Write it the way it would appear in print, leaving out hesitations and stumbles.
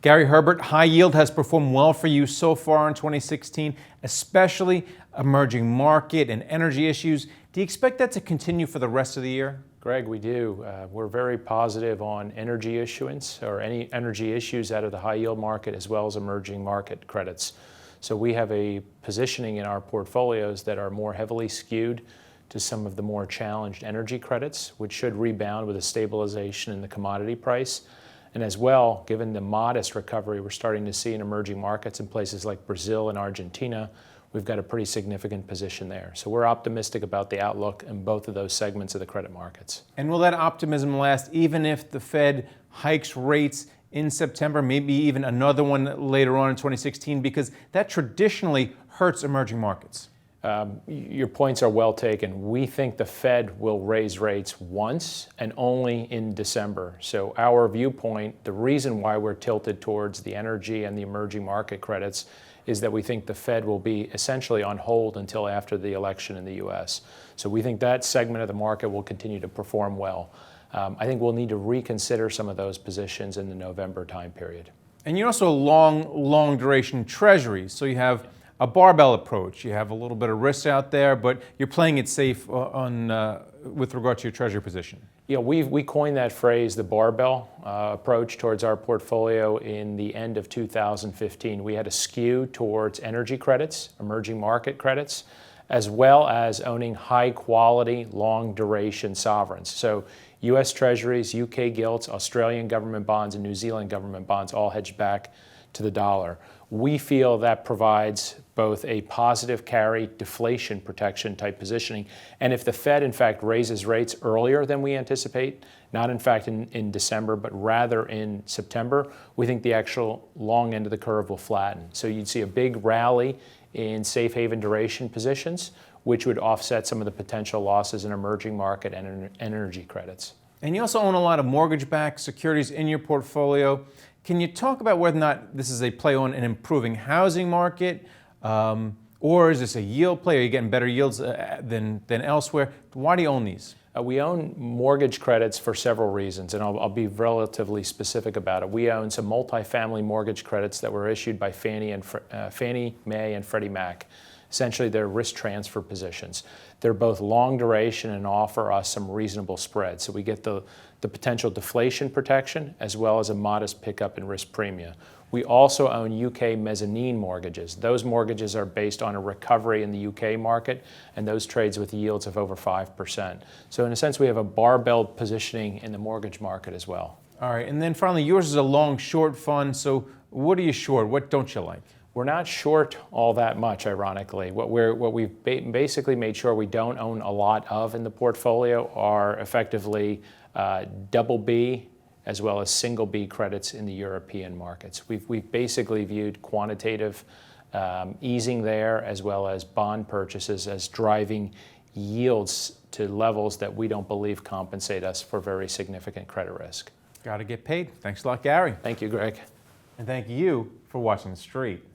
Gary Herbert, high yield has performed well for you so far in 2016, especially emerging market and energy issues. Do you expect that to continue for the rest of the year? Greg, we do. We're very positive on energy issuance or any energy issues out of the high yield market as well as emerging market credits. So we have a positioning in our portfolios that are more heavily skewed to some of the more challenged energy credits, which should rebound with a stabilization in the commodity price. And as well, given the modest recovery we're starting to see in emerging markets in places like Brazil and Argentina, we've got a pretty significant position there. So we're optimistic about the outlook in both of those segments of the credit markets. And will that optimism last even if the Fed hikes rates in September, maybe even another one later on in 2016, because that traditionally hurts emerging markets? Your points are well taken. We think the Fed will raise rates once and only in December. So our viewpoint, the reason why we're tilted towards the energy and the emerging market credits is that we think the Fed will be essentially on hold until after the election in the U.S. So we think that segment of the market will continue to perform well. I think we'll need to reconsider some of those positions in the November time period. And you're also long duration treasuries. So you have a barbell approach. You have a little bit of risk out there, but you're playing it safe with regard to your treasury position. Yeah, we coined that phrase, the barbell approach towards our portfolio in the end of 2015. We had a skew towards energy credits, emerging market credits, as well as owning high quality, long duration sovereigns. So U.S. Treasuries, UK gilts, Australian government bonds, and New Zealand government bonds all hedged back to the dollar. We feel that provides both a positive carry deflation protection type positioning. And if the Fed in fact raises rates earlier than we anticipate, not in fact in December, but rather in September, we think the actual long end of the curve will flatten. So you'd see a big rally in safe haven duration positions, which would offset some of the potential losses in emerging market and energy credits. And you also own a lot of mortgage-backed securities in your portfolio. Can you talk about whether or not this is a play on an improving housing market, or is this a yield play? Are you getting better yields than elsewhere? Why do you own these? We own mortgage credits for several reasons, and I'll be relatively specific about it. We own some multifamily mortgage credits that were issued by Fannie Mae, and Freddie Mac. Essentially, they're risk transfer positions. They're both long duration and offer us some reasonable spread. So we get the potential deflation protection as well as a modest pickup in risk premia. We also own UK mezzanine mortgages. Those mortgages are based on a recovery in the UK market, and those trades with yields of over 5%. So in a sense, we have a barbelled positioning in the mortgage market as well. All right, and then finally, yours is a long short fund. So what are you short? What don't you like? We're not short all that much, ironically. What we've basically made sure we don't own a lot of in the portfolio are effectively double B as well as single B credits in the European markets. We've basically viewed quantitative easing there as well as bond purchases as driving yields to levels that we don't believe compensate us for very significant credit risk. Got to get paid. Thanks a lot, Gary. Thank you, Greg. And thank you for watching The Street.